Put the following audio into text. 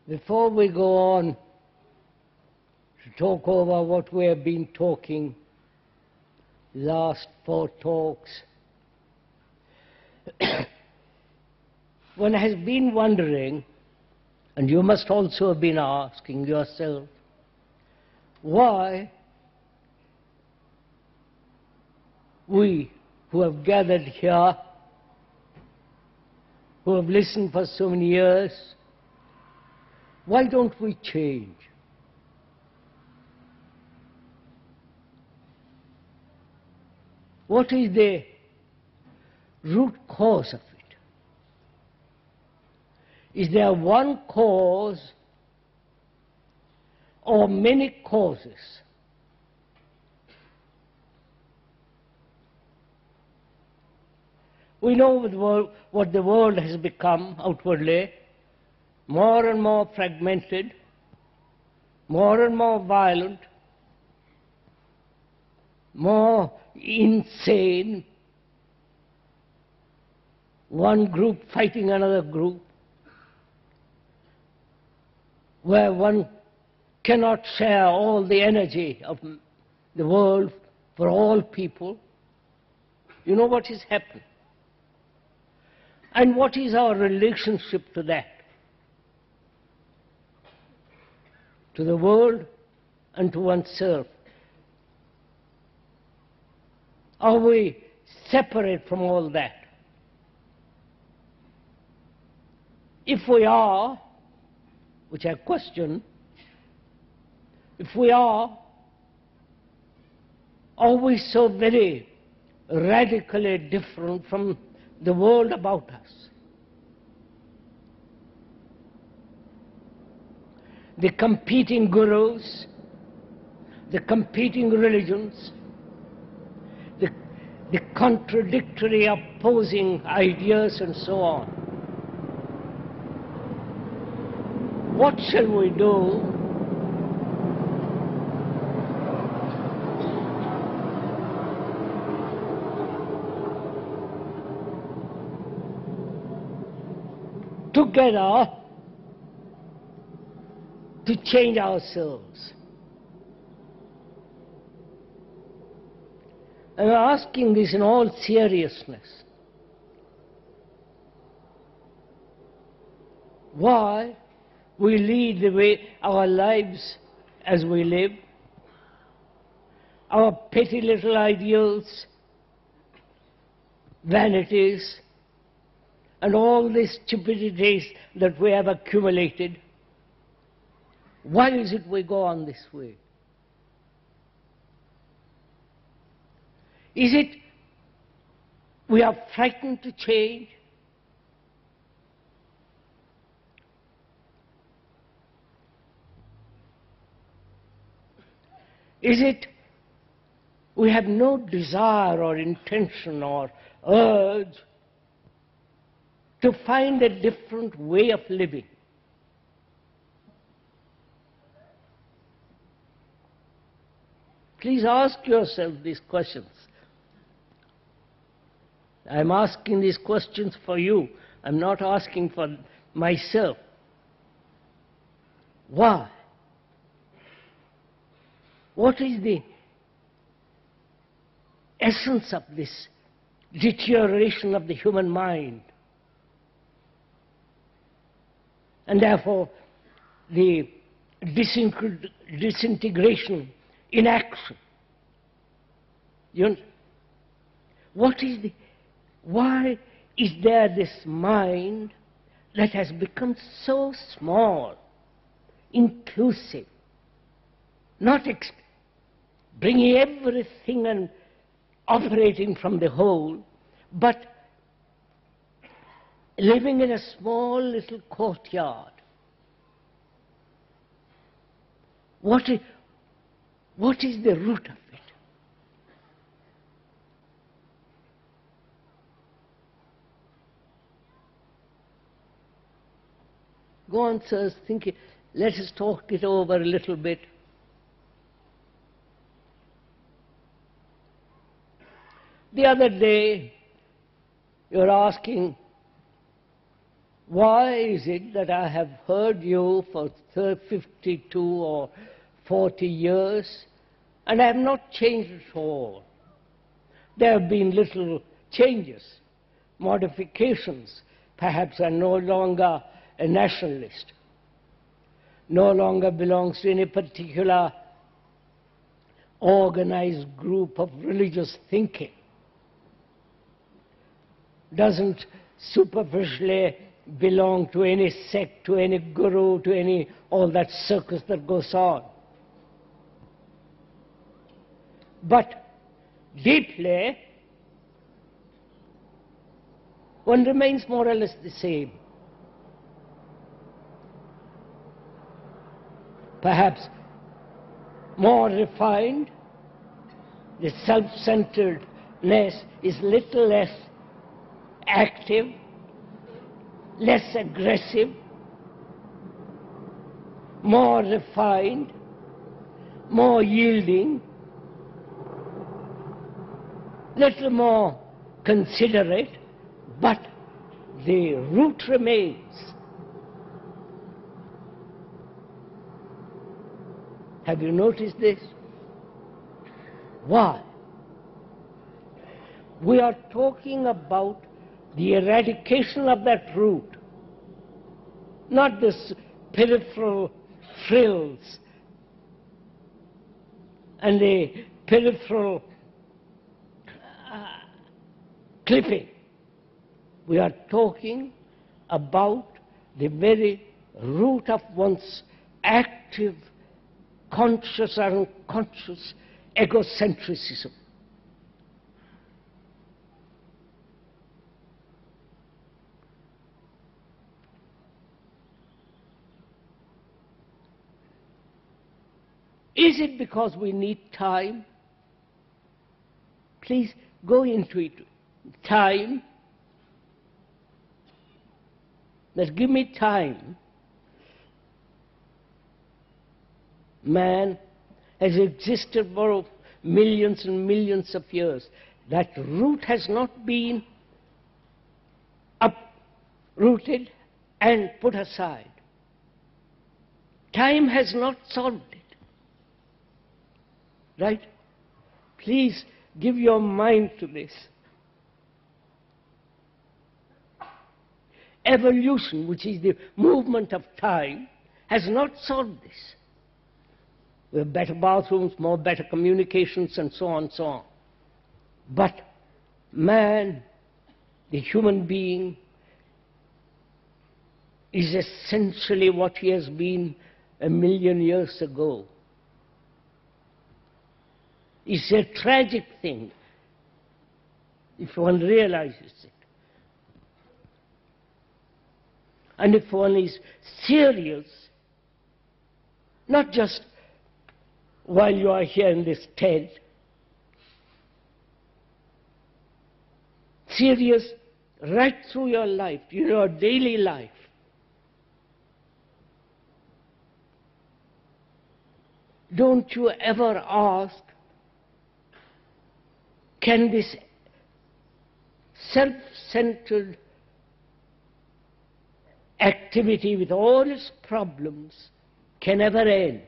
Before we go on to talk over what we have been talking last 4 talks, one has been wondering, and you must also have been asking yourself, why we who have gathered here, who have listened for so many years, why don't we change? What is the root cause of it? Is there one cause or many causes? We know what the world has become outwardly, more and more fragmented, more and more violent, more insane, one group fighting another group, where one cannot share all the energy of the world for all people. You know what is happening. And what is our relationship to that? To the world and to oneself. Are we separate from all that? If we are, which I question, if we are we so very radically different from the world about us? The competing gurus, the competing religions, the contradictory opposing ideas and so on. What shall we do together to change ourselves? I'm asking this in all seriousness. Why we lead the way our lives as we live, our petty little ideals, vanities, and all these stupidities that we have accumulated. Why is it we go on this way? Is it we are frightened to change? Is it we have no desire or intention or urge to find a different way of living? Please ask yourself these questions. I'm asking these questions for you. I'm not asking for myself. Why? What is the essence of this deterioration of the human mind? And therefore, the disintegration in action. Why is there this mind that has become so small, inclusive, not bringing everything and operating from the whole, but living in a small little courtyard? What is the root of it? Go on, sirs, think it. Let us talk it over a little bit. The other day, you were asking Why is it that I have heard you for 52 or 40 years and I have not changed at all? There have been little changes, modifications. Perhaps I'm no longer a nationalist, no longer belongs to any particular organized group of religious thinking, doesn't superficially belong to any sect, to any guru, to any all that circus that goes on. But deeply, one remains more or less the same. Perhaps more refined, the self-centeredness is little less active, less aggressive, more refined, more yielding, little more considerate, but the root remains. Have you noticed this? Why? We are talking about the eradication of that root, not this peripheral frills and the peripheral clipping. We are talking about the very root of one's active, conscious or unconscious egocentrism. Is it because we need time? Please go into it. Time. Just give me time. Man has existed for millions and millions of years. That root has not been uprooted and put aside. Time has not solved it. Right? Please give your mind to this. Evolution, which is the movement of time, has not solved this. We have better bathrooms, more better communications, and so on and so on. But man, the human being, is essentially what he has been 1,000,000 years ago. It's a tragic thing if one realizes it. And if one is serious, not just while you are here in this tent, serious right through your life, your daily life. Don't you ever ask, can this self-centered activity with all its problems can ever end?